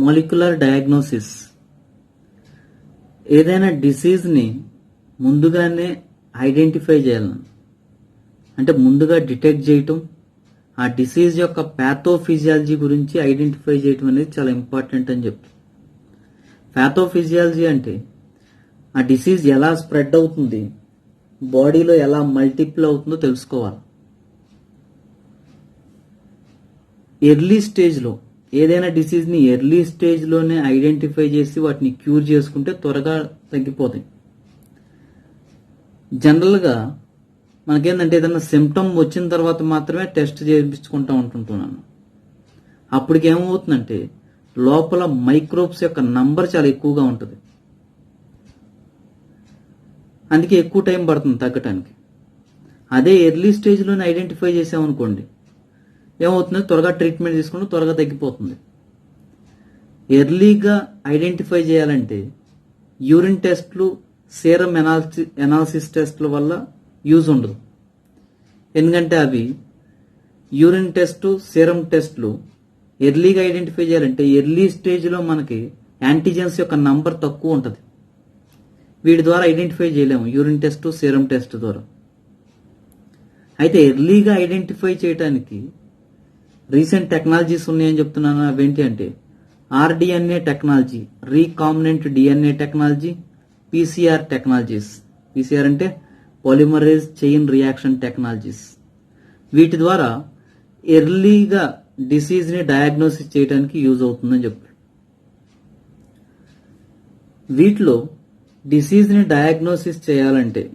Molecular diagnosis ఏదైనా డిసీజ్ని ముందుగానే identify చేయాలని, అంటే ముందుగా డిటెక్ట్ చేయటం, ఆ డిసీజ్ యొక్క ప్యాథోఫిజియాలజీ గురించి ఐడెంటిఫై చేయటం అనేది చాలా ఇంపార్టెంట్ అని చెప్పి. ప్యాథోఫిజియాలజీ అంటే ఆ డిసీజ్ ఎలా స్ప్రెడ్ అవుతుంది, బాడీలో ఎలా మల్టిపుల్ అవుతుందో తెలుసుకోవాలి. ఎర్లీ స్టేజ్లో ఏదైనా డిసీజ్ని ఎర్లీ స్టేజ్లోనే ఐడెంటిఫై చేసి వాటిని క్యూర్ చేసుకుంటే త్వరగా తగ్గిపోతాయి. జనరల్గా మనకేంటంటే ఏదైనా సిమ్టమ్ వచ్చిన తర్వాత మాత్రమే టెస్ట్ చేయించుకుంటూ ఉంటుంటున్నాను. అప్పటికి ఏమవుతుందంటే లోపల మైక్రోబ్స్ యొక్క నంబర్ చాలా ఎక్కువగా ఉంటుంది, అందుకే ఎక్కువ టైం పడుతుంది తగ్గటానికి. అదే ఎర్లీ స్టేజ్లోనే ఐడెంటిఫై చేసామనుకోండి ఏమవుతుంది, త్వరగా ట్రీట్మెంట్ తీసుకుంటే త్వరగా తగ్గిపోతుంది. ఎర్లీగా ఐడెంటిఫై చేయాలంటే యూరిన్ టెస్ట్లు, సీరం ఎనాలిసిస్ టెస్ట్ల వల్ల యూజ్ ఉండదు. ఎందుకంటే అవి యూరిన్ టెస్ట్, సీరం టెస్ట్లు ఎర్లీగా ఐడెంటిఫై చేయాలంటే ఎర్లీ స్టేజ్లో మనకి యాంటీజెన్స్ యొక్క నంబర్ తక్కువ ఉంటుంది. వీటి ద్వారా ఐడెంటిఫై చేయలేము యూరిన్ టెస్ట్, సీరం టెస్ట్ ద్వారా. అయితే ఎర్లీగా ఐడెంటిఫై చేయడానికి రీసెంట్ టెక్నాలజీస్ ఉన్నాయని చెప్తున్నాను. అవేంటి అంటే rDNA technology, recombinant DNA technology, PCR technologies. PCR అంటే పాలిమరేజ్ చైన్ రియాక్షన్ టెక్నాలజీస్. వీటి ద్వారా ఎర్లీగా డిసీజ్ని డయాగ్నోసిస్ చేయడానికి యూజ్ అవుతుందని చెప్పి. వీటిలో డిసీజ్ని డయాగ్నోసిస్ చేయాలంటే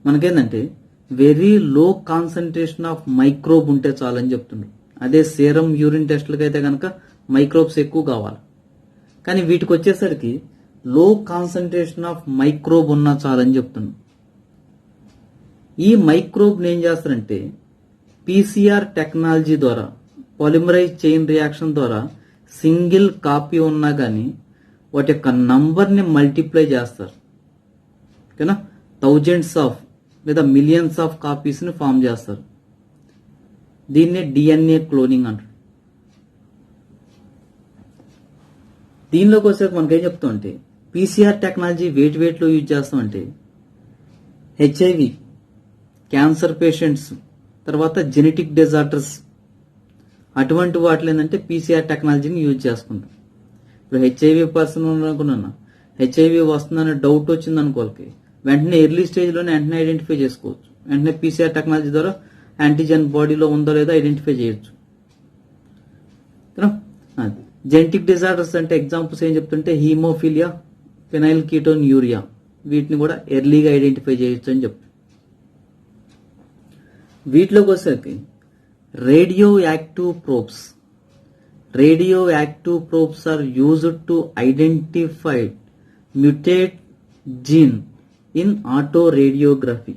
మనకేంటంటే very low concentration of microbe ఉంటే చాలని చెప్తుండ్రు. అదే సీరం, యూరిన్ టెస్ట్లకి అయితే కనుక మైక్రోబ్స్ ఎక్కువ కావాలి. కానీ వీటికి వచ్చేసరికి లో కాన్సన్ట్రేషన్ ఆఫ్ మైక్రోబ్ ఉన్నా చాలని చెప్తున్నాం. ఈ మైక్రోబ్ని ఏం చేస్తారంటే పీసీఆర్ టెక్నాలజీ ద్వారా, పాలిమరైజ్ చైన్ రియాక్షన్ ద్వారా సింగిల్ కాపీ ఉన్నా కానీ వాటి యొక్క నంబర్ని మల్టిప్లై చేస్తారు. ఓకేనా, థౌజండ్స్ ఆఫ్ లేదా మిలియన్స్ ఆఫ్ కాపీస్ని ఫామ్ చేస్తారు. దీన్నే డిఎన్ఏ క్లోనింగ్ అంటారు. దీనిలోకి వచ్చాక మనకేం చెప్తామంటే పీసీఆర్ టెక్నాలజీ వేటిలో యూజ్ చేస్తామంటే హెచ్ఐవి, క్యాన్సర్ పేషెంట్స్, తర్వాత జెనెటిక్ డిజార్డర్స్, అటువంటి వాటిలో ఏంటంటే పీసీఆర్ టెక్నాలజీని యూజ్ చేసుకుంటాం. ఇప్పుడు హెచ్ఐవి పర్సన్ అనుకున్నాను, హెచ్ఐవి వస్తుందనే డౌట్ వచ్చింది అనుకోవాలి, వెంటనే ఎర్లీ స్టేజ్లోనే వెంటనే ఐడెంటిఫై చేసుకోవచ్చు. వెంటనే పీసీఆర్ టెక్నాలజీ ద్వారా యాంటీజెన్ బాడీలో ఉందో లేదో ఐడెంటిఫై చేయొచ్చు. జెనెటిక్ డిజార్డర్స్ అంటే ఎగ్జాంపుల్స్ ఏం చెప్తుంటే హీమోఫిలియా, ఫినైల్ కీటోన్ యూరియా, వీటిని కూడా ఎర్లీగా ఐడెంటిఫై చేయొచ్చు అని చెప్పి. వీటిలోకి వచ్చేసరికి radioactive probes. Radioactive probes are used to identify mutate gene in autoradiography.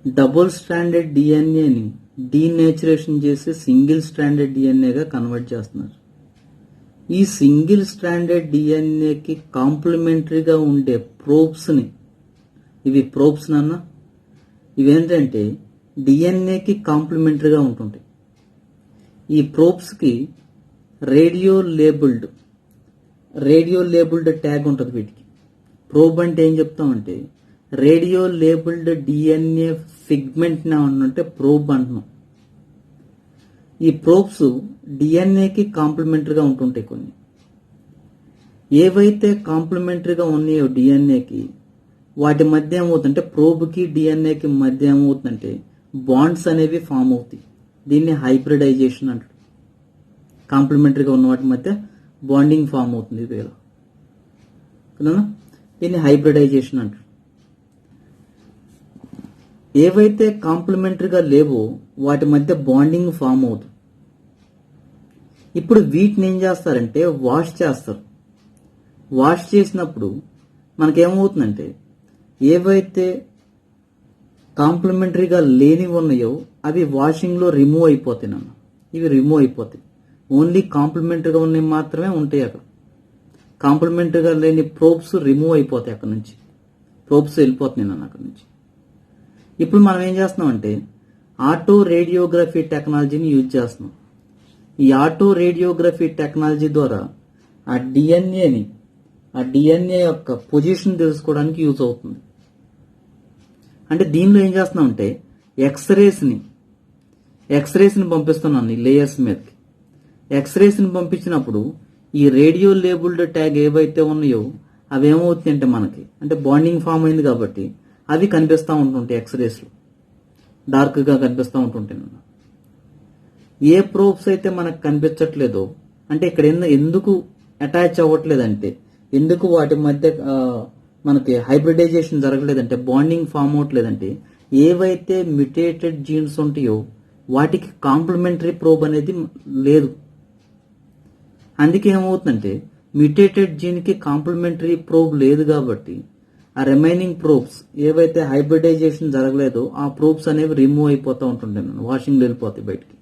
Double stranded డిఎన్ఏని డీనేచురేషన్ చేసి సింగిల్ స్ట్రాండెడ్ డిఎన్ఏగా కన్వర్ట్ చేస్తున్నారు. ఈ సింగిల్ స్ట్రాండెడ్ డిఎన్ఏకి కాంప్లిమెంటరీగా ఉండే ప్రోబ్స్ని, ఇవి ప్రోబ్స్ నాన్న, ఇవేంటంటే డిఎన్ఏకి కాంప్లిమెంటరీగా ఉంటుంటాయి. ఈ ప్రోబ్స్కి రేడియో లేబుల్డ్ ట్యాగ్ ఉంటుంది. వీటికి ప్రోబ్ అంటే ఏం చెప్తామంటే రేడియో లేబుల్డ్ డిఎన్ఏ ఫిగ్మెంట్ అంటే ప్రోబ్ అంటున్నాం. ఈ ప్రోబ్స్ డిఎన్ఏకి కాంప్లిమెంటరీగా ఉంటుంటాయి. కొన్ని ఏవైతే కాంప్లిమెంటరీగా ఉన్నాయో డిఎన్ఏకి, వాటి మధ్య ఏమవుతుందంటే ప్రోబ్కి డిఎన్ఏకి మధ్య ఏమవుతుందంటే బాండ్స్ అనేవి ఫామ్ అవుతాయి. దీన్ని హైబ్రిడైజేషన్ అంటారు. కాంప్లిమెంటరీగా ఉన్న వాటి మధ్య బాండింగ్ ఫామ్ అవుతుంది. ఇది ఇలా కదా, దీన్ని హైబ్రిడైజేషన్ అంటారు. ఏవైతే కాంప్లిమెంటరీగా లేవో వాటి మధ్య బాండింగ్ ఫామ్ అవుతుంది. ఇప్పుడు వీటిని ఏం చేస్తారంటే వాష్ చేస్తారు. వాష్ చేసినప్పుడు మనకేమవుతుందంటే ఏవైతే కాంప్లిమెంటరీగా లేనివి ఉన్నాయో అవి వాషింగ్లో రిమూవ్ అయిపోతాయి నాన్న. ఇవి రిమూవ్ అయిపోతాయి. ఓన్లీ కాంప్లిమెంటరీగా ఉన్నవి మాత్రమే ఉంటాయి అక్కడ. కాంప్లిమెంటరీగా లేని ప్రోబ్స్ రిమూవ్ అయిపోతాయి అక్కడ నుంచి. ప్రోబ్స్ వెళ్ళిపోతున్నాయి నాన్న అక్కడ నుంచి. ఇప్పుడు మనం ఏం చేస్తున్నాం అంటే ఆటో రేడియోగ్రఫీ టెక్నాలజీని యూజ్ చేస్తున్నాం. ఈ ఆటో రేడియోగ్రఫీ టెక్నాలజీ ద్వారా ఆ డిఎన్ఏ యొక్క పొజిషన్ తెలుసుకోవడానికి యూజ్ అవుతుంది. అంటే దీనిలో ఏం చేస్తున్నామంటే ఎక్స్రేస్ని పంపిస్తున్నాను ఈ లేయర్స్ మీదకి. ఎక్స్రేస్ని పంపించినప్పుడు ఈ రేడియో లేబుల్డ్ ట్యాగ్ ఏవైతే ఉన్నాయో అవి ఏమవుతాయంటే మనకి అంటే బాండింగ్ ఫామ్ అయింది కాబట్టి అవి కనిపిస్తూ ఉంటుంటాయి. ఎక్స్రేస్లో డార్క్గా కనిపిస్తూ ఉంటుంటాయి. ఏ ప్రోబ్స్ అయితే మనకు కనిపించట్లేదో అంటే ఇక్కడ ఎందుకు అటాచ్ అవ్వట్లేదంటే, ఎందుకు వాటి మధ్య మనకి హైబ్రిడైజేషన్ జరగలేదంటే, బాండింగ్ ఫామ్ అవ్వట్లేదంటే, ఏవైతే మ్యుటేటెడ్ జీన్స్ ఉంటాయో వాటికి కాంప్లిమెంటరీ ప్రోబ్ అనేది లేదు. అందుకే ఏమవుతుందంటే మ్యుటేటెడ్ జీన్కి కాంప్లిమెంటరీ ప్రోబ్ లేదు కాబట్టి ఆ రిమైనింగ్ ప్రోబ్స్ ఏవైతే హైబ్రిడైజేషన్ జరగలేదో ఆ ప్రోబ్స్ అనేవి రిమూవ్ అయిపోతూ ఉంటుంటాయి, వాషింగ్లో వెళ్ళిపోతాయి బయటికి.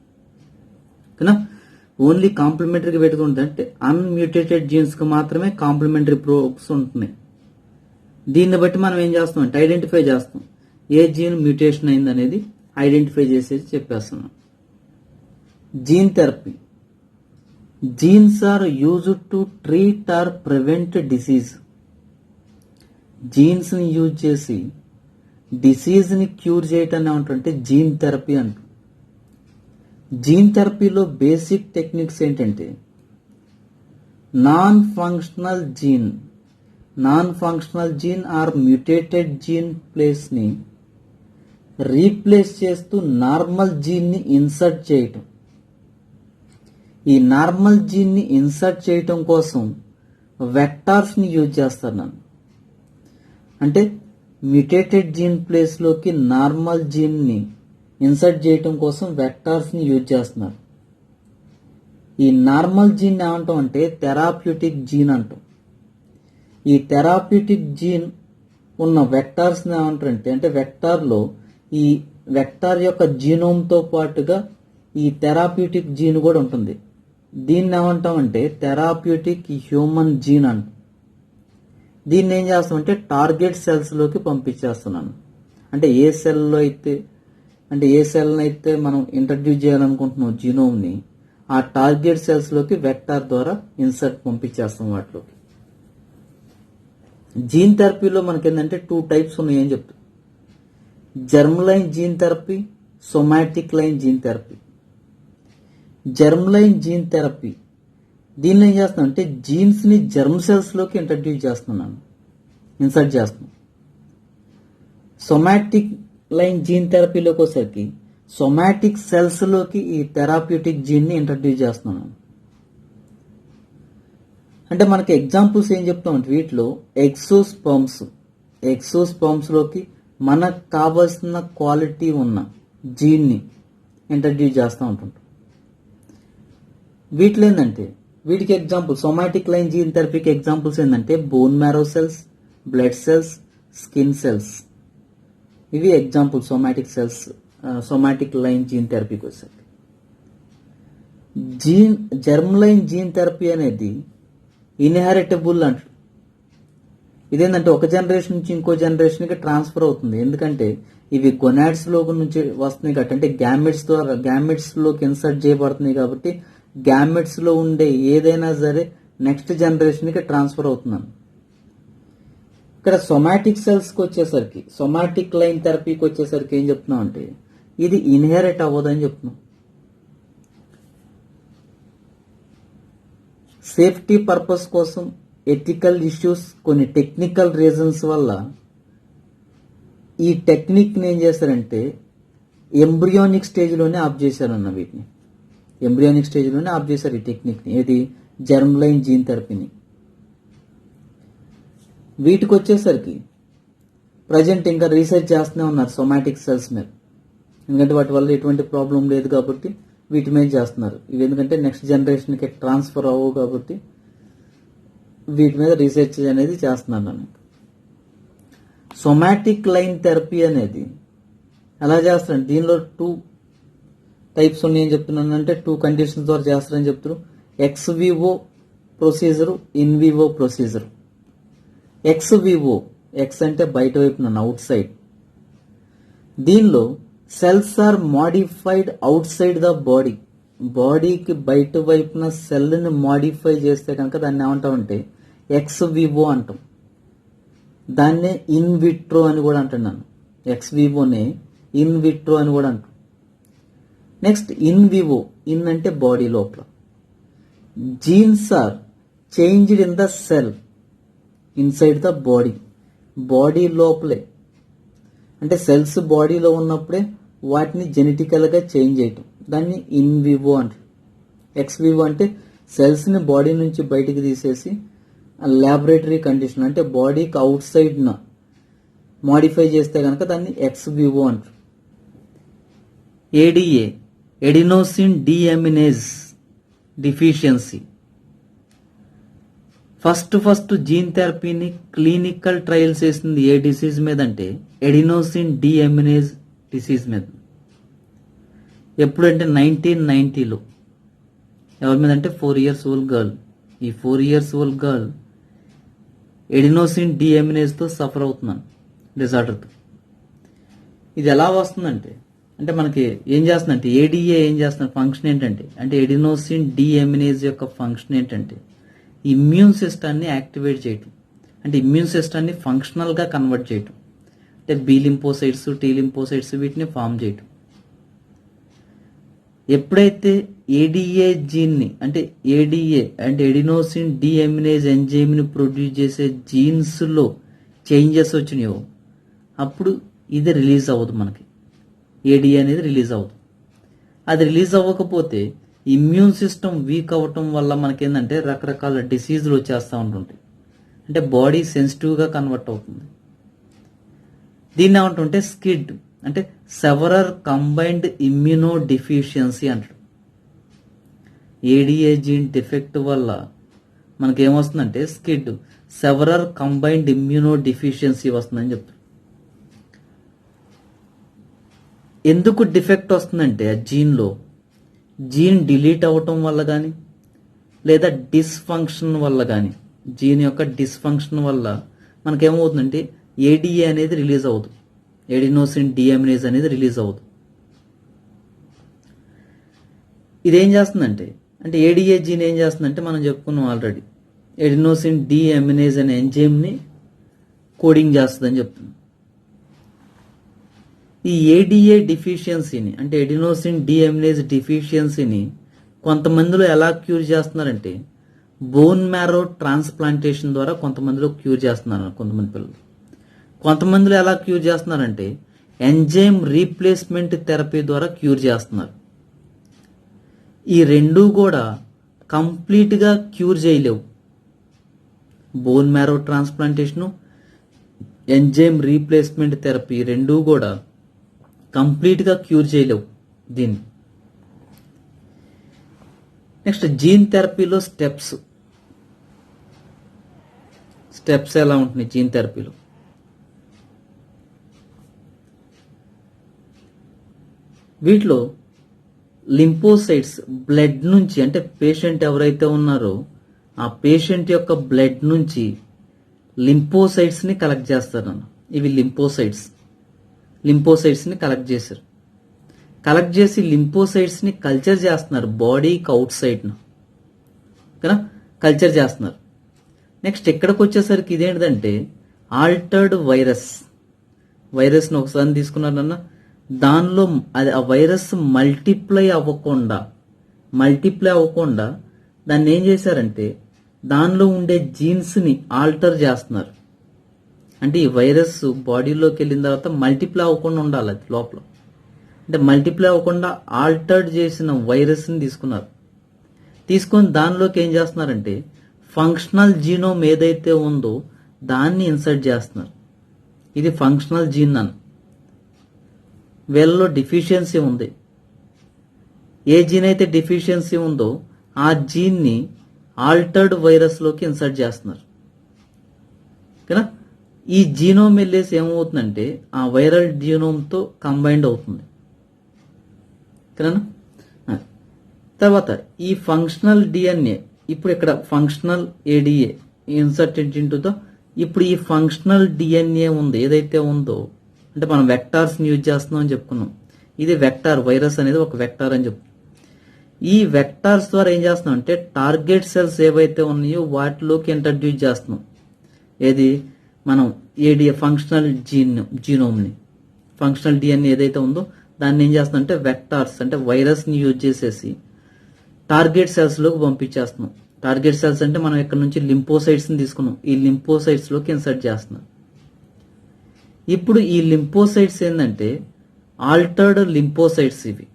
ఓకేనా? ఓన్లీ కాంప్లిమెంటరీగా పెట్టుకుంటే అంటే అన్మ్యూటేటెడ్ జీన్స్కి మాత్రమే కాంప్లిమెంటరీ ప్రోబ్స్ ఉంటున్నాయి. దీన్ని బట్టి మనం ఏం చేస్తాం అంటే ఐడెంటిఫై చేస్తాం ఏ జీన్ మ్యూటేషన్ అయింది అనేది ఐడెంటిఫై చేసేసి చెప్పేస్తున్నాం. Gene therapy. Genes are used to treat or prevent disease. జీన్స్ని యూజ్ చేసి డిసీజ్ని క్యూర్ చేయటం ఏమంటే జీన్ థెరపీ అంట. జీన్ థెరపీలో బేసిక్ టెక్నిక్స్ ఏంటంటే non functional gene or mutated gene ప్లేస్ని రీప్లేస్ చేస్తూ నార్మల్ జీన్ని ఇన్సర్ట్ చేయటం. ఈ నార్మల్ జీన్ని ఇన్సర్ట్ చేయటం కోసం వెక్టార్స్ని యూజ్ చేస్తాను నేను. అంటే మ్యూటేటెడ్ జీన్ ప్లేస్లోకి నార్మల్ జీన్ని ఇన్సర్ట్ చేయటం కోసం వెక్టార్స్ని యూజ్ చేస్తున్నారు. ఈ నార్మల్ జీన్ ఏమంటాం అంటే థెరాప్యూటిక్ జీన్ అంటాం. ఈ థెరాప్యూటిక్ జీన్ ఉన్న వెక్టార్స్ని ఏమంటారంటే అంటే వెక్టార్లో ఈ వెక్టార్ యొక్క జీనోమ్తో పాటుగా ఈ థెరాప్యూటిక్ జీన్ కూడా ఉంటుంది. దీన్ని ఏమంటామంటే థెరాప్యూటిక్ హ్యూమన్ జీన్ అంటాం. దీన్ని ఏం చేస్తామంటే టార్గెట్ సెల్స్లోకి పంపించేస్తున్నాను. అంటే ఏ సెల్ని అయితే మనం ఇంట్రడ్యూస్ చేయాలనుకుంటున్నాం జీనోమ్ని, ఆ టార్గెట్ సెల్స్లోకి వెక్టార్ ద్వారా పంపించేస్తాం వాటిలోకి. జీన్ థెరపీలో మనకి ఏంటంటే 2 టైప్స్ ఉన్నాయని చెప్తాం. Germ line gene therapy, somatic line gene therapy. Germ line gene therapy దీనిలో ఏం చేస్తున్నాం అంటే జీన్స్ని జర్మ్ సెల్స్లోకి ఇన్సర్ట్ చేస్తున్నాం. సొమాటిక్ లైన్ జీన్ థెరపీలోకి వచ్చేసరికి సొమాటిక్ సెల్స్లోకి ఈ థెరాప్యూటిక్ జీన్ని ఇంట్రడ్యూస్ చేస్తున్నాను. అంటే మనకి ఎగ్జాంపుల్స్ ఏం చెప్తామంటే వీటిలో ఎక్సోస్పర్మ్స్లోకి మనకు కావాల్సిన క్వాలిటీ ఉన్న జీన్ని ఇంట్రడ్యూస్ చేస్తూ ఉంటుంటాం. వీటిలో ఏంటంటే వీటికి ఎగ్జాంపుల్ సొమాటిక్ లైన్ జీన్ థెరపీకి ఎగ్జాంపుల్స్ ఏంటంటే bone marrow cells, blood cells, skin cells. ఇవి ఎగ్జాంపుల్ సొమాటిక్ లైన్ జీన్ థెరపీకి వచ్చేసరికి. జర్మ్ లైన్ జీన్ థెరపీ అనేది ఇన్హెరిటబుల్ అంటారు. ఇదేంటంటే ఒక జనరేషన్ నుంచి ఇంకో జనరేషన్కి ట్రాన్స్ఫర్ అవుతుంది. ఎందుకంటే ఇవి గొనాడ్స్ లో నుంచి వస్తున్నాయి కాబట్టి, అంటే గ్యామెట్స్ లోకి ఇన్సర్ట్ చేయబడుతున్నాయి కాబట్టి గ్యామెట్స్ లో ఉండే ఏదైనా సరే నెక్స్ట్ జనరేషన్ కి ట్రాన్స్ఫర్ అవుతున్నాను. ఇక్కడ సొమాటిక్ సెల్స్ కి వచ్చేసరికి, సొమాటిక్ లైన్ థెరపీకి వచ్చేసరికి ఏం చెప్తున్నాం అంటే ఇది ఇన్హెరిట్ అవ్వదని చెప్తున్నాం. సేఫ్టీ పర్పస్ కోసం, ఎథికల్ ఇష్యూస్, కొన్ని టెక్నికల్ రీజన్స్ వల్ల ఈ టెక్నిక్ని ఏం చేశారంటే ఎంబ్రియోనిక్ స్టేజ్లోనే ఆఫ్ చేశారన్న. వీటిని ఎంబ్రియోనిక్ స్టేజ్లోనే ఆఫ్ చేశారు ఈ టెక్నిక్ని. ఏది జర్మ్ లైన్ జీన్ థెరపీని. వీటికి వచ్చేసరికి ప్రజెంట్ ఇంకా రీసెర్చ్ చేస్తూనే ఉన్నారు సొమాటిక్ సెల్స్ మీద. ఎందుకంటే వాటి వల్ల ఎటువంటి ప్రాబ్లం లేదు కాబట్టి వీటి మీద చేస్తున్నారు. ఇవి ఎందుకంటే నెక్స్ట్ జనరేషన్కి ట్రాన్స్ఫర్ అవ్వవు కాబట్టి వీటి మీద రీసెర్చ్ అనేది చేస్తున్నారు నన్ను. సొమాటిక్ లైన్ థెరపీ అనేది ఎలా చేస్తారంటే దీనిలో 2 టైప్స్ ఉన్నాయని చెప్తున్నాను. అంటే 2 కండిషన్స్ ద్వారా చేస్తారని చెప్తారు. Ex vivo procedure, in vivo procedure. Ex vivo, ex అంటే బయట వైపు నన్ను, అవుట్ సైడ్. దీనిలో సెల్స్ ఆర్ మోడిఫైడ్ అవుట్ సైడ్ ద బాడీ. బాడీకి బయట వైపున సెల్ని మాడిఫై చేస్తే కనుక దాన్ని ఏమంటామంటే ఎక్స్ వివో అంటాం. దాన్నే ఇన్ విట్రో అని కూడా అంటున్నాను. ఎక్స్ వివోనే ఇన్ విట్రో అని కూడా అంటాం. నెక్స్ట్ ఇన్ వివో, ఇన్ అంటే బాడీ లోపల. Genes are changed in the cell inside the body, body లోపలే. అంటే సెల్స్ బాడీలో ఉన్నప్పుడే వాటిని జెనెటికల్గా చేంజ్ చేయటం, దాన్ని ఇన్ వివో అంటారు. ఎక్స్ వివో అంటే సెల్స్ని బాడీ నుంచి బయటికి తీసేసి ల్యాబొరేటరీ కండిషన్ అంటే బాడీకి అవుట్ సైడ్న మాడిఫై చేస్తే కనుక దాన్ని ఎక్స్ వివో అంటారు. ADA, adenosine deaminase deficiency. First gene థెరపీని క్లినికల్ ట్రయల్స్ చేసింది ఏ డిసీజ్ మీద అంటే ఎడినోసిన్ డిఎమినేజ్ డిసీజ్ మీద. ఎప్పుడంటే 1990లో. ఎవరి మీద అంటే 4 years old గర్ల్. ఈ 4 years old గర్ల్ ఎడినోసిన్ డిఎమినేజ్తో సఫర్ అవుతున్నాను, డిజార్డర్తో. ఇది ఎలా వస్తుందంటే అంటే మనకి ఏం చేస్తుందంటే ఏడిఏ ఏం చేస్తున్న ఫంక్షన్ ఏంటంటే అంటే ఎడినోసిన్ డిఎమినేజ్ యొక్క ఫంక్షన్ ఏంటంటే ఇమ్యూన్ సిస్టాన్ని యాక్టివేట్ చేయటం, అంటే ఇమ్యూన్ సిస్టాన్ని ఫంక్షనల్గా కన్వర్ట్ చేయటం, అంటే బి లింపోసైట్స్ టీ లింపోసైట్స్ వీటిని ఫామ్ చేయటం. ఎప్పుడైతే ఏడిఏ జీన్ని అంటే ఏడిఏ అంటే ఎడినోసిన్ డిఎమినేజ్ ఎంజైమ్ని ప్రొడ్యూస్ చేసే జీన్స్లో చేంజెస్ వచ్చినాయో అప్పుడు ఇది రిలీజ్ అవ్వదు, మనకి ఏడిఏ అనేది రిలీజ్ అవ్వదు. అది రిలీజ్ అవ్వకపోతే ఇమ్యూన్ సిస్టమ్ వీక్ అవ్వటం వల్ల మనకేంటంటే రకరకాల డిసీజులు వచ్చేస్తూ ఉంటుంటాయి, అంటే బాడీ సెన్సిటివ్గా కన్వర్ట్ అవుతుంది. దీన్ని ఏమంటుంటే స్కిడ్ అంటే సెవరర్ కంబైన్డ్ ఇమ్యూనో డిఫిషియన్సీ అంటాడు. ఏడిఏ జీన్ డిఫెక్ట్ వల్ల మనకేమొస్తుందంటే స్కిడ్ సెవరర్ కంబైన్డ్ ఇమ్యూనో డిఫిషియన్సీ వస్తుందని చెప్తాడు. ఎందుకు డిఫెక్ట్ వస్తుందంటే ఆ జీన్లో జీన్ డిలీట్ అవ్వటం వల్ల కానీ లేదా డిస్ఫంక్షన్ వల్ల కానీ, జీన్ యొక్క డిస్ఫంక్షన్ వల్ల మనకేమవుతుందంటే ఏడిఏ అనేది రిలీజ్ అవ్వదు, ఎడినోసిన్ డిఎమినేజ్ అనేది రిలీజ్ అవ్వదు. ఇదేం చేస్తుందంటే అంటే ఏడిఏ జీన్ ఏం చేస్తుందంటే మనం చెప్పుకున్నాం ఆల్రెడీ, ఎడినోసిన్ డిఎమినేజ్ అనే ఎంజైమ్ని కోడింగ్ చేస్తుందని చెప్తున్నాం. ఈ ఏడిఏ డిఫిషియన్సీని అంటే ఎడినోసిన్ డిఎమినేజ్ డిఫిషియన్సీని కొంతమందిలో ఎలా క్యూర్ చేస్తున్నారంటే బోన్ మ్యారో ట్రాన్స్ప్లాంటేషన్ ద్వారా కొంతమందిలో క్యూర్ చేస్తున్నారు కొంతమంది పిల్లలు. కొంతమందిలో ఎలా క్యూర్ చేస్తున్నారంటే ఎంజైమ్ రీప్లేస్మెంట్ థెరపీ ద్వారా క్యూర్ చేస్తున్నారు. ఈ రెండూ కూడా కంప్లీట్గా క్యూర్ చేయలేవు. Bone marrow transplantation, enzyme replacement therapy రెండూ కూడా కంప్లీట్గా క్యూర్ చేయలేవు దీన్ని. నెక్స్ట్ జీన్ థెరపీలో స్టెప్స్ ఎలా ఉంటున్నాయి జీన్ థెరపీలో? వీటిలో లింపోసైట్స్ బ్లడ్ నుంచి అంటే పేషెంట్ ఎవరైతే ఉన్నారో ఆ పేషెంట్ యొక్క బ్లడ్ నుంచి లింపోసైట్స్ని కలెక్ట్ చేస్తారన్న. ఇవి లింపోసైట్స్ని కలెక్ట్ చేశారు. కలెక్ట్ చేసి లింపోసైట్స్ని కల్చర్ చేస్తున్నారు బాడీకి అవుట్ సైడ్ను కదా, కల్చర్ చేస్తున్నారు. నెక్స్ట్ ఇక్కడికి వచ్చేసరికి ఇదేంటిదంటే ఆల్టర్డ్ వైరస్ని ఒకసారి తీసుకున్నారన్న, దానిలో అది ఆ వైరస్ మల్టిప్లై అవ్వకుండా దాన్ని ఏం చేశారంటే దానిలో ఉండే జీన్స్ని ఆల్టర్ చేస్తున్నారు. అంటే ఈ వైరస్ బాడీలోకి వెళ్ళిన తర్వాత మల్టిప్లై అవ్వకుండా ఉండాలి అది లోపల. అంటే మల్టిప్లై అవ్వకుండా ఆల్టర్డ్ చేసిన వైరస్ని తీసుకొని దానిలోకి ఏం చేస్తున్నారంటే ఫంక్షనల్ జీనోమ్ ఏదైతే ఉందో దాన్ని ఇన్సర్ట్ చేస్తున్నారు. ఇది ఫంక్షనల్ జీన్ అని. వీళ్ళలో డిఫిషియన్సీ ఉంది. ఏ జీన్ అయితే డిఫిషియన్సీ ఉందో ఆ జీన్ని ఆల్టర్డ్ వైరస్లోకి ఇన్సర్ట్ చేస్తున్నారు కదా. ఈ జీనోమ్ వెళ్ళేసి ఏమవుతుందంటే ఆ వైరల్ జీనోమ్తో కంబైండ్ అవుతుంది కదా. తర్వాత ఈ ఫంక్షనల్ డిఎన్ఏ ఇప్పుడు ఇక్కడ functional ADA inserted into the, ఇప్పుడు ఈ ఫంక్షనల్ డిఎన్ఏ ఉంది ఏదైతే ఉందో, అంటే మనం వెక్టార్స్ని యూజ్ చేస్తున్నాం అని చెప్పుకున్నాం. ఇది వెక్టార్, వైరస్ అనేది ఒక వెక్టార్ అని చెప్తాం. ఈ వెక్టార్స్ ద్వారా ఏం చేస్తున్నాం అంటే టార్గెట్ సెల్స్ ఏవైతే ఉన్నాయో వాటిలోకి ఇంట్రడ్యూస్ చేస్తున్నాం. ఏది మనం ఫంక్షనల్ జీనోమ్ని ఫంక్షనల్ డిఎన్ఏ ఏదైతే ఉందో దాన్ని ఏం చేస్తున్నాం అంటే వెక్టార్స్ అంటే వైరస్ని యూజ్ చేసేసి టార్గెట్ సెల్స్లోకి పంపించేస్తున్నాం. టార్గెట్ సెల్స్ అంటే మనం ఇక్కడ నుంచి లింపోసైట్స్ని తీసుకున్నాం. ఈ లింపోసైట్స్లోకి ఇన్సర్ట్ చేస్తున్నాం. ఇప్పుడు ఈ లింపోసైట్స్ ఏంటంటే ఆల్టర్డ్ లింపోసైట్స్ ఇవి.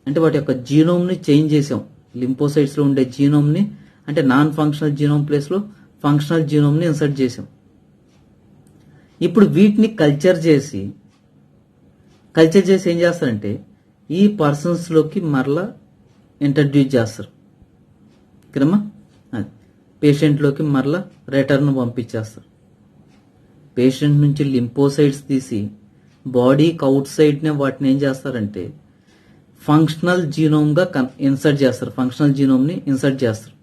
అంటే వాటి యొక్క జీనోమ్ని చేంజ్ చేసాం. లింపోసైట్స్లో ఉండే జీనోమ్ని అంటే నాన్ ఫంక్షనల్ జీనోమ్ ప్లేస్లో ఫంక్షనల్ జీనోమ్ని ఇన్సర్ట్ చేసాం. ఇప్పుడు వీటిని కల్చర్ చేసి ఏం చేస్తారంటే ఈ పర్సన్స్లోకి మరలా ఇంట్రడ్యూస్ చేస్తారు. కదమ్మా, అది పేషెంట్లోకి మరలా రిటర్న్ పంపించేస్తారు. పేషెంట్ నుంచి లింపోసైట్స్ తీసి బాడీకి అవుట్ సైడ్నే వాటిని ఏం చేస్తారంటే ఫంక్షనల్ జీనోమ్గా ఇన్సర్ట్ చేస్తారు. ఫంక్షనల్ జీనోమ్ని ఇన్సర్ట్ చేస్తారు.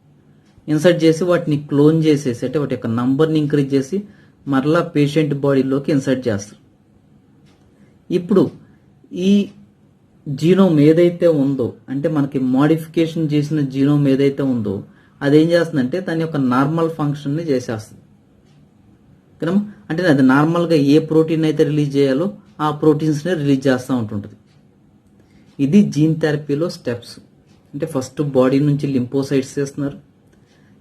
ఇన్సర్ట్ చేసి వాటిని క్లోన్ చేసేసి అంటే వాటి యొక్క నంబర్ని ఇంక్రీజ్ చేసి మరలా పేషెంట్ బాడీలోకి ఇన్సర్ట్ చేస్తారు. ఇప్పుడు ఈ జీనోమ్ ఏదైతే ఉందో అంటే మనకి మోడిఫికేషన్ చేసిన జీనోమ్ ఏదైతే ఉందో అదేం చేస్తుందంటే దాని యొక్క నార్మల్ ఫంక్షన్ని చేసేస్తుంది. కదమ్మా, అంటే అది నార్మల్గా ఏ ప్రోటీన్ అయితే రిలీజ్ చేయాలో ఆ ప్రోటీన్స్ని రిలీజ్ చేస్తూ ఉంటుంటుంది. ఇది జీన్ థెరపీలో స్టెప్స్. అంటే ఫస్ట్ బాడీ నుంచి లింపోసైట్స్ చేస్తున్నారు.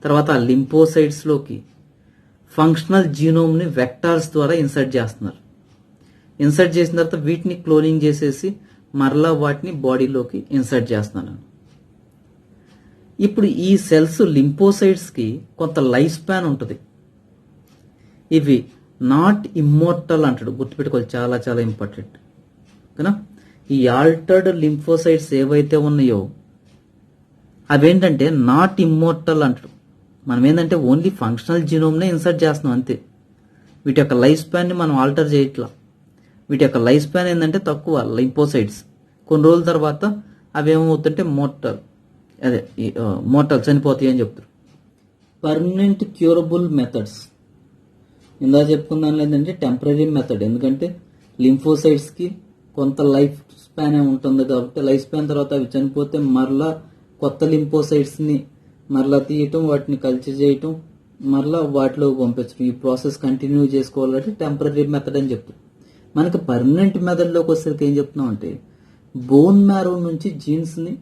తర్వాత ఆ లింపోసైట్స్లోకి ఫంక్షనల్ జీనోమ్ని వెక్టార్స్ ద్వారా ఇన్సర్ట్ చేస్తున్నారు. ఇన్సర్ట్ చేసిన తర్వాత వీటిని క్లోనింగ్ చేసేసి మరలా వాటిని బాడీలోకి ఇన్సర్ట్ చేస్తున్నారు. ఇప్పుడు ఈ సెల్స్ లింపోసైట్స్కి కొంత లైఫ్ స్పాన్ ఉంటుంది. ఇవి నాట్ ఇమ్మోర్టల్ అంటాడు, గుర్తుపెట్టుకోవాలి, చాలా చాలా ఇంపార్టెంట్. కదా, ఈ ఆల్టర్డ్ లింఫోసైట్స్ ఏవైతే ఉన్నాయో అవేంటంటే నాట్ ఇమ్మోర్టల్ అంటాడు. మనం ఏంటంటే ఓన్లీ ఫంక్షనల్ జీనోమ్నే ఇన్సర్ట్ చేస్తున్నాం అంతే. వీటి యొక్క లైఫ్ స్పాన్ని మనం ఆల్టర్ చేయట్లా. వీటి యొక్క లైఫ్ స్పాన్ ఏంటంటే తక్కువ. లింపోసైట్స్ కొన్ని రోజుల తర్వాత అవి ఏమవుతుంటే మోర్టల్ చనిపోతాయి అని చెప్తారు. పర్మనెంట్ క్యూరబుల్ మెథడ్స్ ఇందా చెప్పుకుందాం. ఏంటంటే టెంపరీ మెథడ్, ఎందుకంటే లింఫోసైట్స్కి కొంత లైఫ్ స్పాన్ ఉంటుంది కాబట్టి లైఫ్ స్పాన్ తర్వాత అవి చనిపోతే మరలా కొత్త లింఫోసైట్స్ని మరలా తీయటం, వాటిని కల్చర్ చేయటం, మరలా వాటిలో పంపించడం, ఈ ప్రాసెస్ కంటిన్యూ చేసుకోవాలంటే టెంపరీ మెథడ్ అని చెప్తారు. మనకి పర్మనెంట్ మెథడ్లోకి వచ్చేసరికి ఏం చెప్తున్నాం అంటే బోన్ మ్యారో నుంచి జీన్స్ని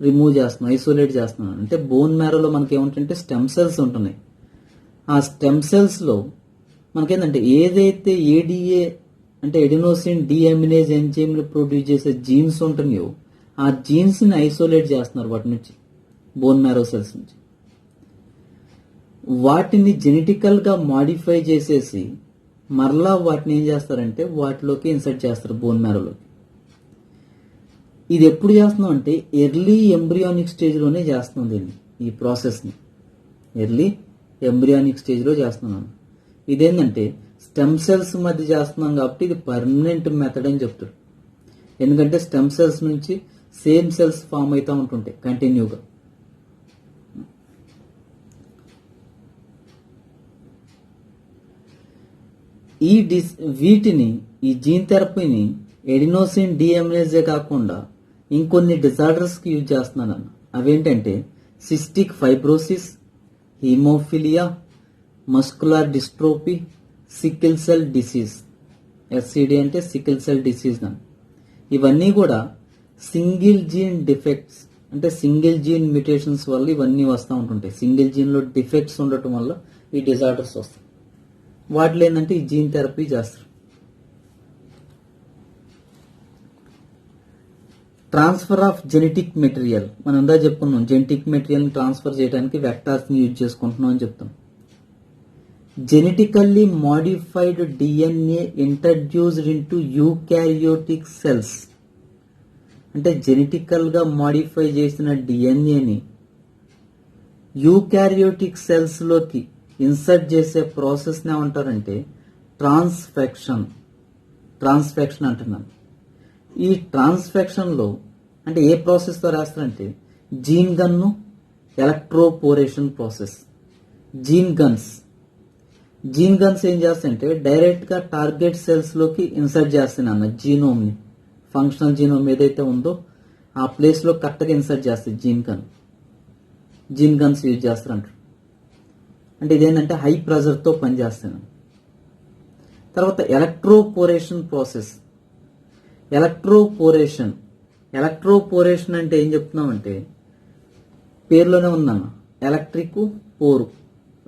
రిమూవ్ చేస్తున్నాం, ఐసోలేట్ చేస్తున్నాం. అంటే బోన్ మ్యారోలో మనకి ఏమిటంటే స్టెమ్ సెల్స్ ఉంటున్నాయి. ఆ స్టెమ్ సెల్స్లో మనకేంటంటే ఏదైతే ఏడిఏ అంటే ఎడినోసిన్ డిఎమినేజ్ ఎంజైమ్ని ప్రొడ్యూస్ చేసే జీన్స్ ఉంటున్నాయో ఆ జీన్స్ని ఐసోలేట్ చేస్తున్నారు వాటి నుంచి, బోన్ మ్యారో సెల్స్ నుంచి. వాటిని జెనెటికల్గా మాడిఫై చేసేసి మరలా వాటిని ఏం చేస్తారంటే వాటిలోకి ఇన్సర్ట్ చేస్తారు, బోన్ మ్యారోలోకి. ఇది ఎప్పుడు చేస్తున్నాం అంటే ఎర్లీ ఎంబ్రియానిక్ స్టేజ్లోనే చేస్తున్నాం దీన్ని, ఈ ప్రాసెస్ని ఎర్లీ ఎంబ్రియానిక్ స్టేజ్లో చేస్తున్నాం. ఇదేంటంటే స్టెమ్ సెల్స్ మధ్య చేస్తున్నాం కాబట్టి ఇది పర్మనెంట్ మెథడ్ అని చెప్తారు. ఎందుకంటే స్టెమ్ సెల్స్ నుంచి సేమ్ సెల్స్ ఫామ్ అవుతూ ఉంటుంటాయి కంటిన్యూగా. వీటిని ఈ జీన్ థెరపీని ఎడినోసిన్ డిఎమినేజే కాకుండా ఇంకొన్ని డిజార్డర్స్కి యూజ్ చేస్తున్నాను. అవేంటంటే cystic fibrosis, haemophilia, muscular dystrophy, sickle cell disease. SCD అంటే సికిల్ సెల్ డిసీజ్. ఇవన్నీ కూడా సింగిల్ జీన్ డిఫెక్ట్స్ అంటే సింగిల్ జీన్ మ్యూటేషన్స్ వల్ల ఇవన్నీ వస్తూ ఉంటుంటాయి. సింగిల్ జీన్లో డిఫెక్ట్స్ ఉండటం వల్ల ఈ డిజార్డర్స్ వస్తాయి. వాటిలో ఏంటంటే ఈ జీన్ థెరపీ చేస్తారు. ట్రాన్స్ఫర్ ఆఫ్ జెనెటిక్ మెటీరియల్ మనం ఇందా చెప్పుకున్నాం. జెనెటిక్ మెటీరియల్ని ట్రాన్స్ఫర్ చేయడానికి వెక్టార్స్ని యూజ్ చేసుకుంటున్నాం అని చెప్తాం. Genetically modified DNA introduced into eukaryotic cells అంటే జెనెటికల్గా మోడిఫై చేసిన డిఎన్ఏని యూకారియోటిక్ సెల్స్లోకి ఇన్సర్ట్ చేసే ప్రాసెస్ని ఏమంటారంటే ట్రాన్స్ఫెక్షన్ అంటున్నాను. ఈ ట్రాన్స్ఫెక్షన్లో అంటే ఏ ప్రాసెస్ ద్వారా వేస్తారంటే gene gun, electroporation process. Gene guns ఏం చేస్తాయంటే డైరెక్ట్గా టార్గెట్ సెల్స్లోకి ఇన్సర్ట్ చేస్తున్నాను జీనోమ్ని. ఫంక్షనల్ జీనోమ్ ఏదైతే ఉందో ఆ ప్లేస్లో కరెక్ట్గా ఇన్సర్ట్ చేస్తాయి జీన్ గన్స్ యూజ్ చేస్తారంటారు. అంటే ఇదేంటంటే హై ప్రెజర్తో పనిచేస్తాను. తర్వాత ఎలక్ట్రోపోరేషన్ ప్రాసెస్. ఎలక్ట్రోపోరేషన్ అంటే ఏం చెప్తున్నామంటే పేరులోనే ఉందన్న, ఎలక్ట్రిక్ పోరు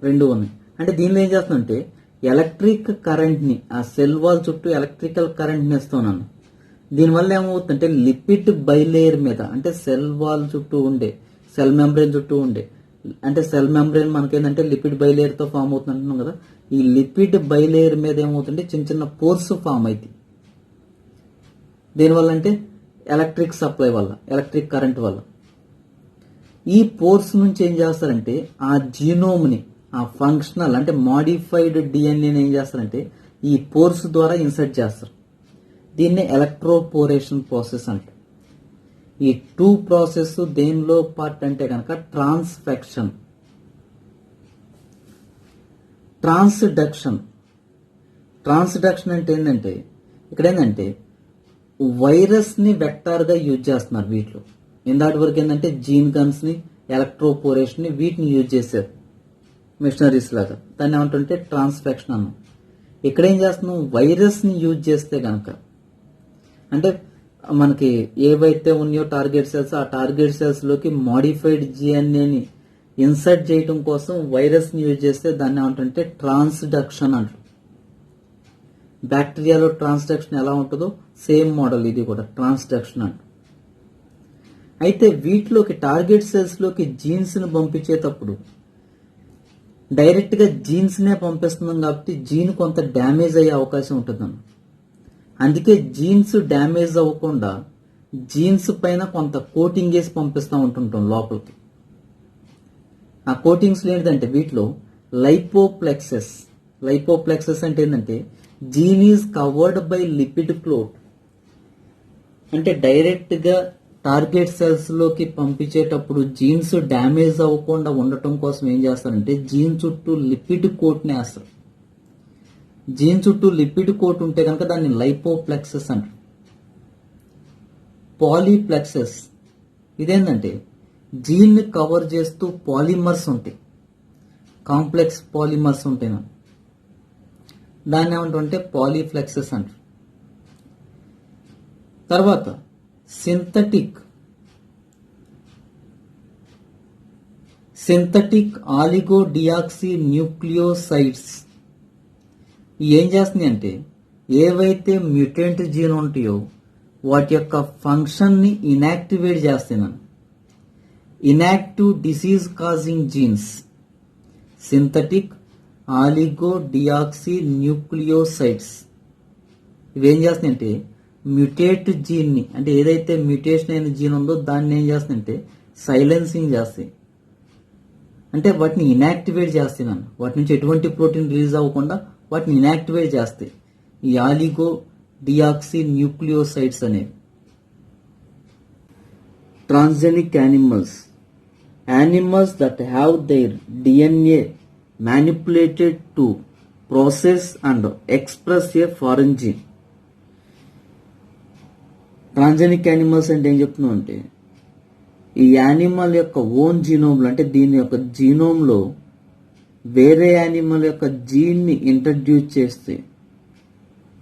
రెండు ఉన్నాయి. అంటే దీనిలో ఏం చేస్తున్నామంటే ఎలక్ట్రిక్ కరెంట్ని ఆ సెల్ వాల్ చుట్టూ ఎలక్ట్రికల్ కరెంట్ని ఇస్తున్నాను. దీనివల్ల ఏమవుతుందంటే లిపిడ్ బైలేయర్ మీద, అంటే సెల్ వాల్ చుట్టూ ఉండే, సెల్ మెంబ్రెయిన్ చుట్టూ ఉండే, అంటే సెల్ మెంబ్రెయిన్ మనకేంటంటే లిపిడ్ బైలేయర్తో ఫామ్ అవుతుంది అంటున్నాం కదా. ఈ లిపిడ్ బైలేయర్ మీద ఏమవుతుంటే చిన్న చిన్న పోర్స్ ఫామ్ అవుతాయి. దీనివల్ల అంటే ఎలక్ట్రిక్ సప్లై వల్ల, ఎలక్ట్రిక్ కరెంట్ వల్ల. ఈ పోర్స్ నుంచి ఏం చేస్తారంటే ఆ జీనోమ్ని, ఆ ఫంక్షనల్ అంటే మాడిఫైడ్ డిఎన్ఏని ఏం చేస్తారంటే ఈ పోర్స్ ద్వారా ఇన్సర్ట్ చేస్తారు. దీన్నే ఎలక్ట్రోపోరేషన్ ప్రాసెస్ అంటే. ఈ టూ ప్రాసెస్ దేనిలో పార్ట్ అంటే కనుక ట్రాన్స్ఫెక్షన్, ట్రాన్స్డక్షన్ అంటే ఏంటంటే ఇక్కడ ఏంటంటే వైరస్ ని వెక్టార్ గా యూజ్ చేస్తున్నారు వీటిలో. ఇందాటి వరకు ఏంటంటే జీన్ గన్స్ ని, ఎలక్ట్రోపోరేషన్ ని వీటిని యూజ్ చేశారు మిషనరీస్ లాగా. దాన్ని ఏమంటుంటే ట్రాన్స్ఫెక్షన్ అన్నాం. ఇక్కడ ఏం చేస్తున్నాం, వైరస్ ని యూజ్ చేస్తే కనుక, అంటే మనకి ఏవైతే ఉన్నాయో టార్గెట్ సెల్స్, ఆ టార్గెట్ సెల్స్ లోకి మాడిఫైడ్ జిఎన్ఏని ఇన్సర్ట్ చేయడం కోసం వైరస్ ని యూజ్ చేస్తే దాన్ని ఏమంటుంటే ట్రాన్స్డక్షన్ అంటారు. బ్యాక్టీరియాలో ట్రాన్స్డక్షన్ ఎలా ఉంటుందో సేమ్ మోడల్ ఇది కూడా ట్రాన్స్డక్షన్ అంట. అయితే వీటిలోకి టార్గెట్ సెల్స్ లోకి జీన్స్ ని పంపించేటప్పుడు డైరెక్ట్ గా జీన్స్ నే పంపిస్తున్నాం కాబట్టి జీన్ కొంత డ్యామేజ్ అయ్యే అవకాశం ఉంటుందన్న. అందుకే జీన్స్ డ్యామేజ్ అవ్వకుండా జీన్స్ పైన కొంత కోటింగ్ వేసి పంపిస్తూ ఉంటుంటాం లోపలికి. ఆ కోటింగ్స్ ఏంటంటే వీటిలో లైపోప్లెక్సెస్ అంటే ఏంటంటే gene is covered by lipid clot. అంటే డైరెక్ట్ గా టార్గెట్ సెల్స్ లోకి పంపించేటప్పుడు జీన్స్ డ్యామేజ్ అవ్వకుండా ఉండటం కోసం ఏం చేస్తారంటే జీన్ చుట్టూ లిపిడ్ కోట్ ని వేస్తారు. జీన్ చుట్టూ లిపిడ్ కోట్ ఉంటే కనుక దాన్ని లైపోప్లెక్సెస్ అంటారు. పాలీప్లెక్సెస్ ఇదేంటంటే జీన్ ని కవర్ చేస్తూ పాలిమర్స్ ఉంటాయి, కాంప్లెక్స్ పాలిమర్స్ ఉంటాయి, దాన్ని ఏమంటుంటే పాలీప్లెక్సెస్ అంటారు. తర్వాత సింథటిక్ ఆలిగోడియాక్సీ న్యూక్లియోసైడ్స్ ఏం చేస్తున్నాయి అంటే ఏవైతే మ్యూటెంట్ జీన్ ఉంటాయో వాటి యొక్క ఫంక్షన్ ని ఇనాక్టివేట్ చేస్తున్నాను. Inactive disease causing genes, synthetic oligodeoxynucleosides ఇవేం చేస్తున్నాయంటే మ్యూటేట్ జీన్ ని, అంటే ఏదైతే మ్యూటేషన్ అయిన జీన్ ఉందో దాన్ని ఏం చేస్తుందంటే సైలెన్సింగ్ చేస్తాయి. అంటే వాటిని ఇనాక్టివేట్ చేస్తున్నాను, వాటి నుంచి ఎటువంటి ప్రోటీన్ రిలీజ్ అవ్వకుండా వాటిని ఇనాక్టివేట్ చేస్తాయి ఈ ఆలిగో డియాక్సీ న్యూక్లియోసైడ్స్ అనేవి. Transgenic animals that have their DNA manipulated to process and express a foreign gene. Transgenic animals అంటే ఏం చెప్తున్నాం అంటే ఈ యానిమల్ యొక్క ఓన్ జీనోమ్లో, అంటే దీని యొక్క జీనోమ్లో వేరే యానిమల్ యొక్క జీన్ ని ఇంట్రడ్యూస్ చేస్తే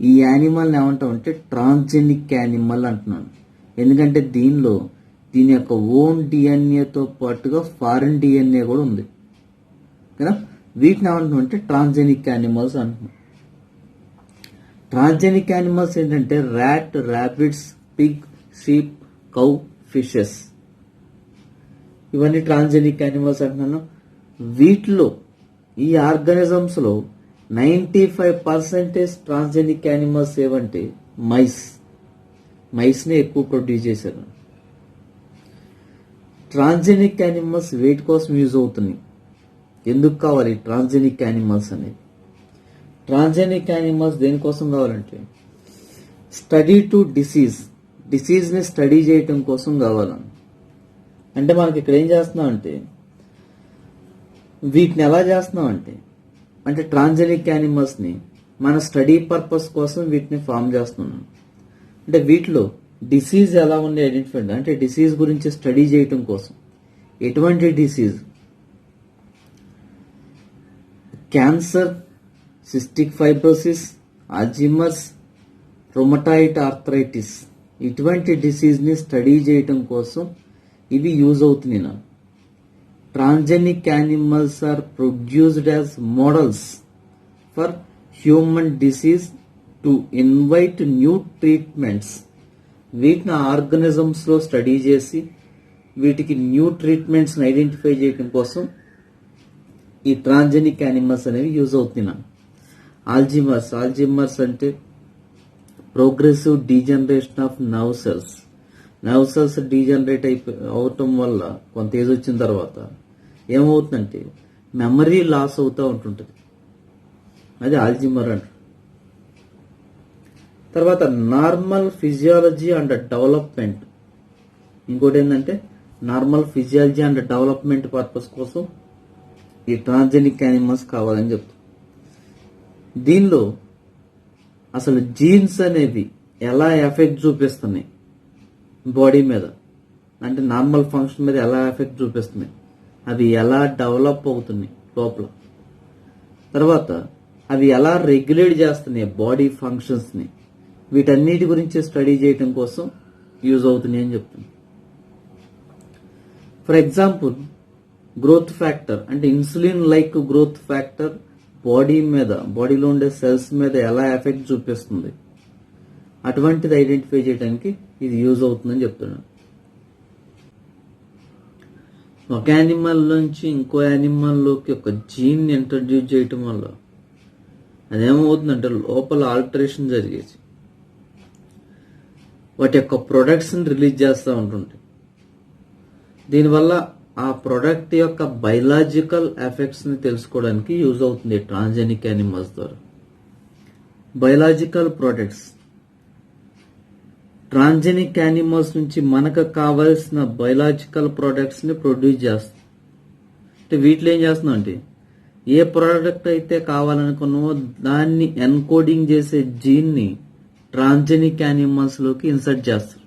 ఈ యానిమల్ని ఏమంటాం అంటే ట్రాన్స్జెనిక్ యానిమల్ అంటున్నాను. ఎందుకంటే దీని యొక్క ఓన్ డిఎన్ఏతో పాటుగా ఫారెన్ డిఎన్ఏ కూడా ఉంది కదా. వీటిని ఏమంటున్నాం అంటే ట్రాన్స్జెనిక్ యానిమల్స్ అంటున్నాం. ట్రాన్స్జెనిక్ యానిమల్స్ ఏంటంటే rat, rabbits, Pig, sheep, cow, fishes, ఇవన్నీ ట్రాన్స్జెనిక్ యానిమల్స్ అంటున్నాను. వీటిలో ఈ ఆర్గానిజమ్స్ లో 95% ట్రాన్స్జెనిక్ యానిమల్స్ ఏవంటే మైస్ ని ఎక్కువ ప్రొడ్యూస్ చేశారు. ట్రాన్స్జెనిక్ యానిమల్స్ వేటి కోసం యూజ్ అవుతున్నాయి, ఎందుకు కావాలి ట్రాన్స్జెనిక్ యానిమల్స్ అనేది? ట్రాన్స్జెనిక్ యానిమల్స్ దేనికోసం కావాలంటే స్టడీ టు డిసీజ్ ని స్టడీ చేయటం కోసం కావాలని. అంటే మనకి ఇక్కడ ఏం చేస్తున్నాం అంటే వీటిని ఎలా చేస్తున్నాం అంటే ట్రాన్స్జెనిక్ యానిమల్స్ ని మన స్టడీ పర్పస్ కోసం వీటిని ఫామ్ చేస్తున్నాం. అంటే వీటిలో డిసీజ్ ఎలా ఉంది ఐడెంటిఫై అంటే డిసీజ్ గురించి స్టడీ చేయటం కోసం. ఎటువంటి disease? Cancer, cystic fibrosis, Alzheimer's, rheumatoid arthritis, ఇటువంటి డిసీజ్ని స్టడీ చేయటం కోసం ఇవి యూజ్ అవుతున్నాయి నాకు. Transgenic animals are produced as models for human disease to invite new treatments. వీటిని ఆర్గనిజమ్స్ లో స్టడీ చేసి వీటికి న్యూ ట్రీట్మెంట్స్ ఐడెంటిఫై చేయడం కోసం ఈ ట్రాన్స్జెనిక్ యానిమల్స్ అనేవి యూజ్ అవుతున్నాయి. ఆల్జీమర్స్ అంటే progressive degeneration of nerve cells degenerate అవటం వల్ల కొంత ఏజ్ వచ్చిన తర్వాత ఏమవుతుందంటే మెమరీ లాస్ అవుతూ ఉంటుంటుంది. అది ఆల్జీమర్ అంటారు. తర్వాత నార్మల్ ఫిజియాలజీ అండ్ డెవలప్మెంట్. ఇంకోటి ఏంటంటే normal physiology and development purpose కోసం ఈ ట్రాన్స్జెనిక్ యానిమల్స్ కావాలని చెప్తాం. దీనిలో అసలు జీన్స్ అనేవి ఎలా ఎఫెక్ట్ చూపిస్తున్నాయి బాడీ మీద, అంటే నార్మల్ ఫంక్షన్ మీద ఎలా ఎఫెక్ట్ చూపిస్తున్నాయి, అవి ఎలా డెవలప్ అవుతున్నాయి లోపల, తర్వాత అవి ఎలా రెగ్యులేట్ చేస్తున్నాయి బాడీ ఫంక్షన్స్ని, వీటన్నిటి గురించి స్టడీ చేయటం కోసం యూజ్ అవుతున్నాయి అని చెప్తుంది. ఫర్ ఎగ్జాంపుల్ గ్రోత్ ఫ్యాక్టర్ అంటే ఇన్సులిన్ లైక్ గ్రోత్ ఫ్యాక్టర్ బాడీలో ఉండే సెల్స్ మీద ఎలా ఎఫెక్ట్ చూపిస్తుంది, అటువంటిది ఐడెంటిఫై చేయడానికి ఇది యూజ్ అవుతుందని చెప్తున్నాను. ఒక యానిమల్ నుంచి ఇంకో యానిమల్లోకి ఒక జీన్ ఇంట్రడ్యూస్ చేయటం వల్ల అదేమవుతుందంటే లోపల ఆల్టరేషన్ జరిగేసి వాటి యొక్క ప్రొడక్ట్స్ని రిలీజ్ చేస్తూ ఉంటుంది. దీనివల్ల ఆ ప్రొడక్ట్ యొక్క బయలాజికల్ ఎఫెక్ట్స్ని తెలుసుకోవడానికి యూజ్ అవుతుంది ట్రాన్స్జెనిక్ యానిమల్స్ ద్వారా. బయలాజికల్ ప్రొడక్ట్స్ ట్రాన్స్జెనిక్ యానిమల్స్ నుంచి మనకు కావాల్సిన బయలాజికల్ ప్రొడక్ట్స్ని ప్రొడ్యూస్ చేస్తాం. అంటే వీటిలో ఏం చేస్తున్నాం అంటే ఏ ప్రోడక్ట్ అయితే కావాలనుకున్నామో దాన్ని ఎన్కోడింగ్ చేసే జీన్ని ట్రాన్స్జెనిక్ యానిమల్స్ లోకి ఇన్సర్ట్ చేస్తారు.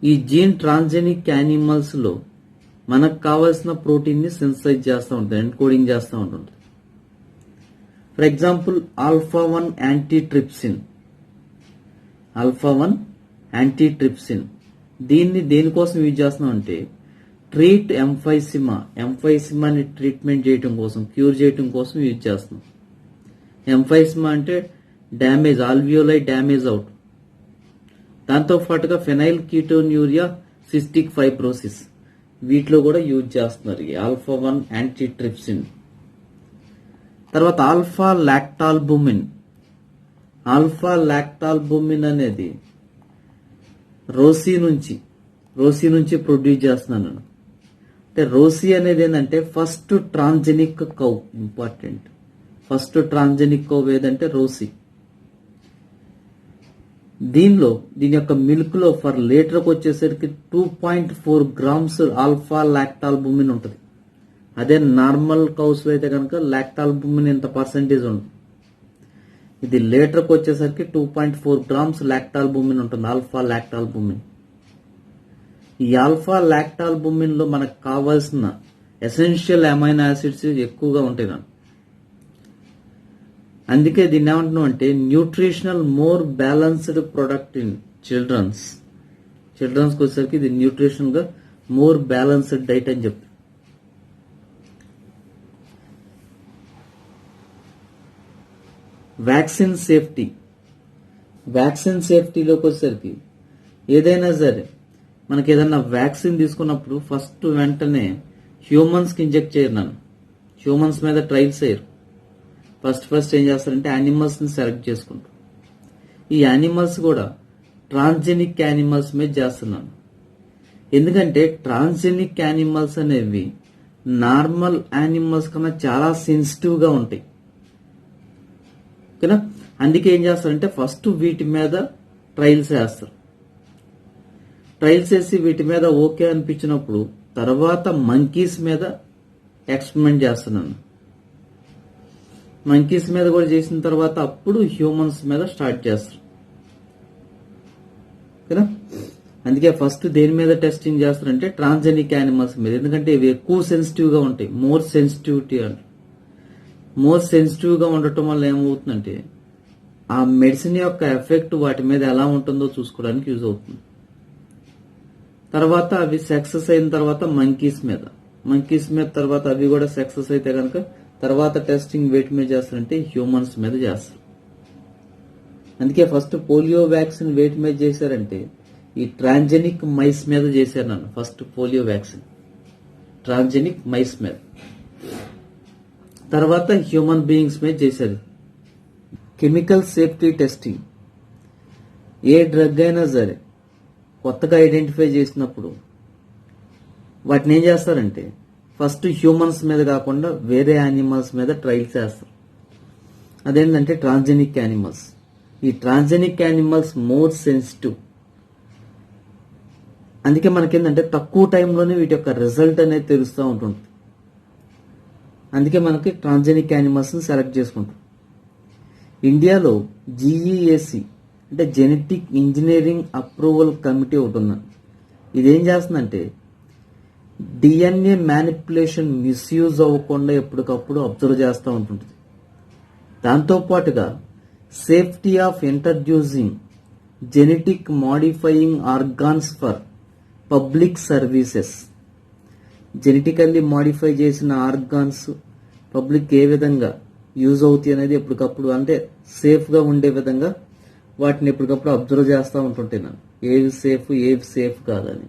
ఈ జీన్ ట్రాన్స్జెనిక్ యానిమల్స్ లో మనకు కావాల్సిన ప్రోటీన్ ని సెన్సైజ్ చేస్తూ ఉంటుంది, ఎన్కోడింగ్ చేస్తూ ఉంటుంది. ఫర్ ఎగ్జాంపుల్ ఆల్ఫా-1 యాంటీట్రిప్సిన్ దీన్ని దేనికోసం యూజ్ చేస్తున్నాం అంటే ట్రీట్ ఎంఫైసిమాని ట్రీట్మెంట్ చేయడం కోసం, క్యూర్ చేయడం కోసం యూజ్ చేస్తున్నాం. ఎంఫైసిమా అంటే డ్యామేజ్, ఆల్వియోలై డ్యామేజ్ అవుట్. దాంతో పాటుగా ఫెనైల్ కీటోన్యూరియా, సిస్టిక్ ఫైబ్రోసిస్ వీటిలో కూడా యూజ్ చేస్తున్నారు ఈ ఆల్ఫా-1 యాంటీట్రిప్సిన్. తర్వాత ఆల్ఫా లాక్టాల్బుమిన్ అనేది రోసీ నుంచి ప్రొడ్యూస్ చేస్తున్నాను. అంటే రోసీ అనేది ఏంటంటే first transgenic cow. Important, first transgenic cow ఏదంటే రోసీ. దీని యొక్క మిల్క్ లో ఫర్ లీటర్కి వచ్చేసరికి 2.4 grams ఆల్ఫా లాక్టాల్బుమిన్ ఉంటుంది. అదే నార్మల్ కౌస్ లో అయితే కనుక లాక్టాల్బుమిన్ ఇంత పర్సెంటేజ్ ఉంటుంది. ఇది లీటర్కి వచ్చేసరికి 2.4 grams లాక్టాల్బుమిన్ ఉంటుంది, ఆల్ఫా లాక్టాల్బుమిన్. ఈ ఆల్ఫా లాక్టాల్బుమిన్ లో మనకు కావాల్సిన ఎసెన్షియల్ అమైనో యాసిడ్స్ ఎక్కువగా ఉంటాయి దాన్ని. అందుకే దీన్ని ఏమంటున్నాం అంటే nutritional more balanced product in children's వచ్చేసరికి ఇది న్యూట్రిషన్ గా మోర్ బ్యాలెన్స్డ్ డైట్ అని చెప్తాం. వ్యాక్సిన్ సేఫ్టీలోకి వచ్చేసరికి ఏదైనా సరే మనకి ఏదైనా వ్యాక్సిన్ తీసుకున్నప్పుడు ఫస్ట్ వెంటనే హ్యూమన్స్కి ఇంజెక్ట్ చేయరు. హ్యూమన్స్ మీద ట్రైల్స్ చేయరు. ఫస్ట్ ఏం చేస్తారంటే యానిమల్స్ని సెలెక్ట్ చేసుకుంటారు. ఈ యానిమల్స్ కూడా ట్రాన్స్జెనిక్ యానిమల్స్ మీద చేస్తున్నాను. ఎందుకంటే ట్రాన్స్జెనిక్ యానిమల్స్ అనేవి నార్మల్ యానిమల్స్ కన్నా చాలా సెన్సిటివ్గా ఉంటాయి. ఓకేనా? అందుకే ఏం చేస్తారంటే ఫస్ట్ వీటి మీద ట్రయల్స్ వేస్తారు. ట్రయల్స్ వేసి వీటి మీద ఓకే అనిపించినప్పుడు తర్వాత మంకీస్ మీద ఎక్స్పెరిమెంట్ చేస్తున్నాను. మంకీస్ మీద కూడా చేసిన తర్వాత అప్పుడు హ్యూమన్స్ మీద స్టార్ట్ చేస్తారు. కదా. అందుకే ఫస్ట్ దేని మీద టెస్టింగ్ చేస్తారంటే ట్రాన్స్జెనిక్ యానిమల్స్ మీద, ఎందుకంటే ఇవి ఎక్కువ సెన్సిటివ్ గా ఉంటాయి. మోర్ సెన్సిటివిటీ అంటే మోర్ సెన్సిటివ్ గా ఉండటం వల్ల ఏమవుతుందంటే ఆ మెడిసిన్ యొక్క ఎఫెక్ట్ వాటి మీద ఎలా ఉంటుందో చూసుకోవడానికి యూజ్ అవుతుంది. తర్వాత అవి సక్సెస్ అయిన తర్వాత మంకీస్ మీద తర్వాత అవి కూడా సక్సెస్ అయితే కనుక తర్వాత టెస్టింగ్ వేటి మీద చేస్తారంటే హ్యూమన్స్ మీద చేస్తారు. అందుకే ఫస్ట్ పోలియో వ్యాక్సిన్ వేటి మీద చేశారంటే ఈ ట్రాన్స్జెనిక్ మైస్ మీద చేశారు. నన్ను first polio vaccine transgenic mice మీద, తర్వాత హ్యూమన్ బీయింగ్స్ మీద చేశారు. కెమికల్ సేఫ్టీ టెస్టింగ్, ఏ డ్రగ్ అయినా సరే కొత్తగా ఐడెంటిఫై చేసినప్పుడు వాటిని ఏం చేస్తారంటే ఫస్ట్ హ్యూమన్స్ మీద కాకుండా వేరే యానిమల్స్ మీద ట్రయల్స్ చేస్తారు. అదేంటంటే ట్రాన్స్జెనిక్ యానిమల్స్. ఈ ట్రాన్స్జెనిక్ యానిమల్స్ మోర్ సెన్సిటివ్. అందుకే మనకేంటంటే తక్కువ టైంలోనే వీటి యొక్క రిజల్ట్ అనేది తెలుస్తూ ఉంటుంది. అందుకే మనకి ట్రాన్స్జెనిక్ యానిమల్స్ ని సెలెక్ట్ చేసుకుంటాం. ఇండియాలో జీఈఏసి అంటే జెనెటిక్ ఇంజనీరింగ్ అప్రూవల్ కమిటీ ఒకటి ఉంది. ఇదేం చేస్తుందంటే డిఎన్ఏ మ్యానిపులేషన్ మిస్యూజ్ అవ్వకుండా ఎప్పటికప్పుడు అబ్జర్వ్ చేస్తూ ఉంటుంటుంది. దాంతోపాటుగా safety of introducing genetic modifying organs for public services, genetically modify చేసిన ఆర్గాన్స్ పబ్లిక్ ఏ విధంగా యూజ్ అవుతాయి అనేది ఎప్పటికప్పుడు అంటే సేఫ్ గా ఉండే విధంగా వాటిని ఎప్పటికప్పుడు అబ్జర్వ్ చేస్తూ ఉంటుంటే ఏవి సేఫ్ కాదని.